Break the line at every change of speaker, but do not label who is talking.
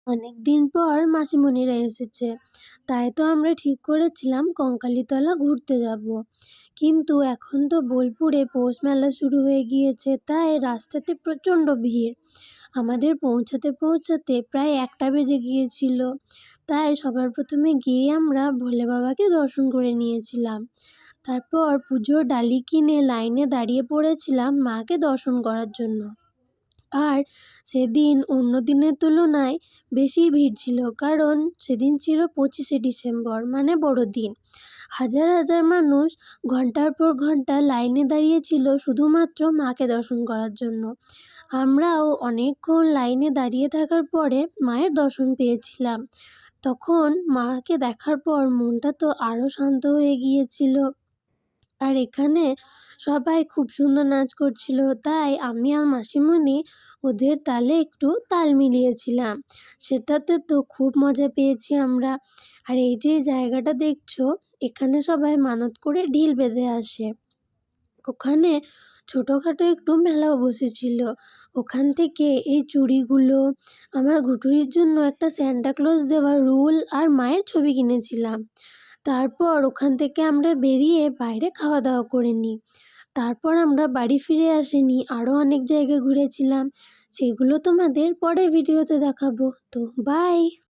অনেকদিন পর মাসিমণিরা এসেছে, তাই তো আমরা ঠিক করেছিলাম কঙ্কালীতলা ঘুরতে যাব। কিন্তু এখন তো বোলপুরে পৌষ মেলা শুরু হয়ে গিয়েছে, তাই রাস্তাতে প্রচণ্ড ভিড়। আমাদের পৌঁছাতে পৌঁছাতে প্রায় 1টা বেজে গিয়েছিল। তাই সবার প্রথমে গিয়ে আমরা ভোলে বাবাকে দর্শন করে নিয়েছিলাম। তারপর পুজোর ডালি কিনে লাইনে দাঁড়িয়ে পড়েছিলাম মাকে দর্শন করার জন্য। আর সেদিন অন্য দিনের তুলনায় বেশি ভিড় ছিল, কারণ সেদিন ছিল 25শে ডিসেম্বর, মানে বড়দিন। হাজার হাজার মানুষ ঘন্টার পর ঘন্টা লাইনে দাঁড়িয়েছিল শুধুমাত্র মাকে দর্শন করার জন্য। আমরাও অনেকক্ষণ লাইনে দাঁড়িয়ে থাকার পরে মায়ের দর্শন পেয়েছিলাম। তখন মাকে দেখার পর মনটা তো আরও শান্ত হয়ে গিয়েছিল। আর এখানে সবাই খুব সুন্দর নাচ করছিল, তাই আমি আর মাসিমণি ওদের তালে একটু তাল মিলিয়েছিলাম। সেটাতে তো খুব মজা পেয়েছি আমরা। আর এই যে জায়গাটা দেখছো, এখানে সবাই মানত করে ঢিল বেঁধে আসে। ওখানে ছোটোখাটো একটু মেলাও বসেছিল। ওখান থেকে এই চুড়িগুলো, আমার ঘুঁটুরির জন্য একটা স্যান্টাক্লজ দেওয়া রুল আর মায়ের ছবি কিনেছিলাম। তারপর ওখান থেকে আমরা বেরিয়ে বাইরে খাওয়া দাওয়া করে নিই। তারপর আমরা বাড়ি ফিরে আসিনি, আরও অনেক জায়গা ঘুরেছিলাম। সেগুলো তোমাদের পরের ভিডিওতে দেখাবো। তো বাই।